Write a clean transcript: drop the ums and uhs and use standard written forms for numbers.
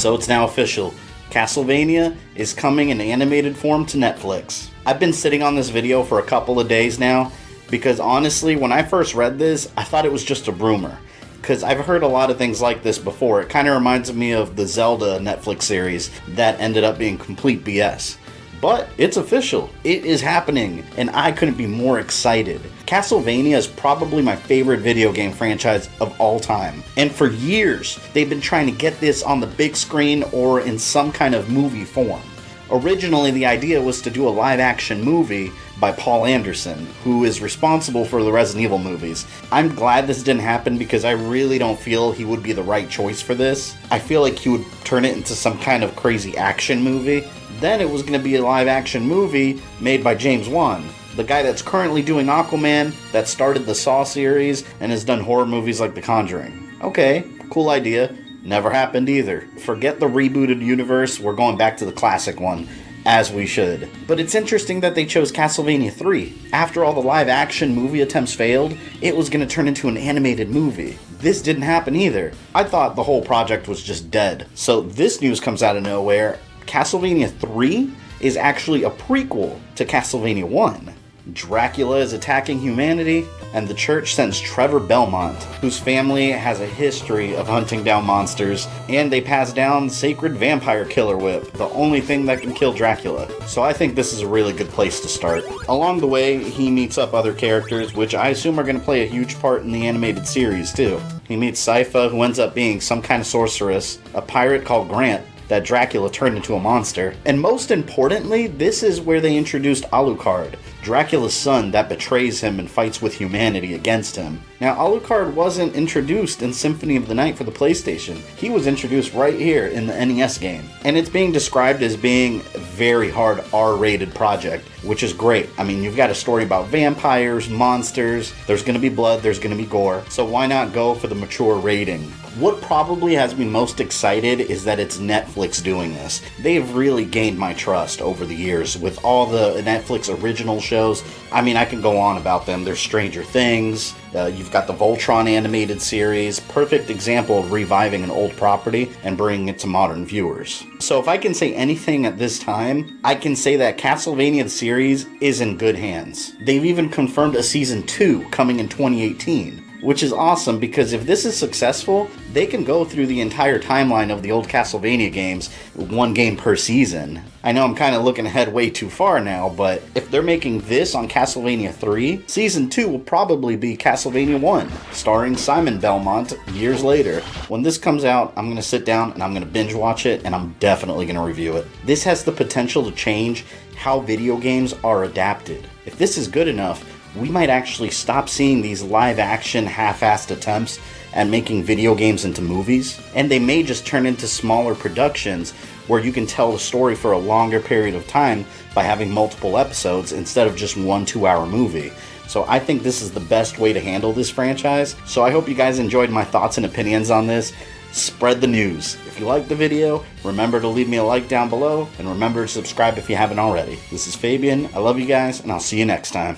So it's now official. Castlevania is coming in animated form to Netflix. I've been sitting on this video for a couple of days now because honestly, when I first read this, I thought it was just a rumor. Because I've heard a lot of things like this before. It kind of reminds me of the Zelda Netflix series that ended up being complete BS. But it's official. It is happening, and I couldn't be more excited. Castlevania is probably my favorite video game franchise of all time. And for years, they've been trying to get this on the big screen or in some kind of movie form. Originally, the idea was to do a live-action movie by Paul Anderson, who is responsible for the Resident Evil movies. I'm glad this didn't happen because I really don't feel he would be the right choice for this. I feel like he would turn it into some kind of crazy action movie. Then it was going to be a live-action movie made by James Wan, the guy that's currently doing Aquaman, that started the Saw series, and has done horror movies like The Conjuring. Okay, cool idea. Never happened either. Forget the rebooted universe, we're going back to the classic one, as we should. But it's interesting that they chose Castlevania 3. After all the live-action movie attempts failed, it was going to turn into an animated movie. This didn't happen either. I thought the whole project was just dead. So this news comes out of nowhere. Castlevania 3 is actually a prequel to Castlevania 1. Dracula is attacking humanity, and the church sends Trevor Belmont, whose family has a history of hunting down monsters, and they pass down sacred vampire killer whip, the only thing that can kill Dracula. So I think this is a really good place to start. Along the way, he meets up other characters, which I assume are going to play a huge part in the animated series too. He meets Sypha, who ends up being some kind of sorceress, a pirate called Grant, that Dracula turned into a monster. And most importantly, this is where they introduced Alucard, Dracula's son that betrays him and fights with humanity against him. Now, Alucard wasn't introduced in Symphony of the Night for the PlayStation. He was introduced right here in the NES game. And it's being described as being a very hard R-rated project, which is great. I mean, you've got a story about vampires, monsters, there's gonna be blood, there's gonna be gore, so why not go for the mature rating? What probably has me most excited is that it's Netflix doing this. They've really gained my trust over the years with all the Netflix original shows. I mean, I can go on about them. There's Stranger Things, you've got the Voltron animated series, perfect example of reviving an old property and bringing it to modern viewers. So if I can say anything at this time, I can say that Castlevania the series is in good hands. They've even confirmed a season 2 coming in 2018. Which is awesome because if this is successful, they can go through the entire timeline of the old Castlevania games, one game per season. I know I'm kind of looking ahead way too far now, but if they're making this on Castlevania 3, Season 2 will probably be Castlevania 1, starring Simon Belmont years later. When this comes out, I'm going to sit down and I'm going to binge watch it, and I'm definitely going to review it. This has the potential to change how video games are adapted. If this is good enough, we might actually stop seeing these live-action, half-assed attempts at making video games into movies, and they may just turn into smaller productions where you can tell the story for a longer period of time by having multiple episodes instead of just 1 2-hour movie. So I think this is the best way to handle this franchise. So I hope you guys enjoyed my thoughts and opinions on this. Spread the news. If you liked the video, remember to leave me a like down below, and remember to subscribe if you haven't already. This is Fabian, I love you guys, and I'll see you next time.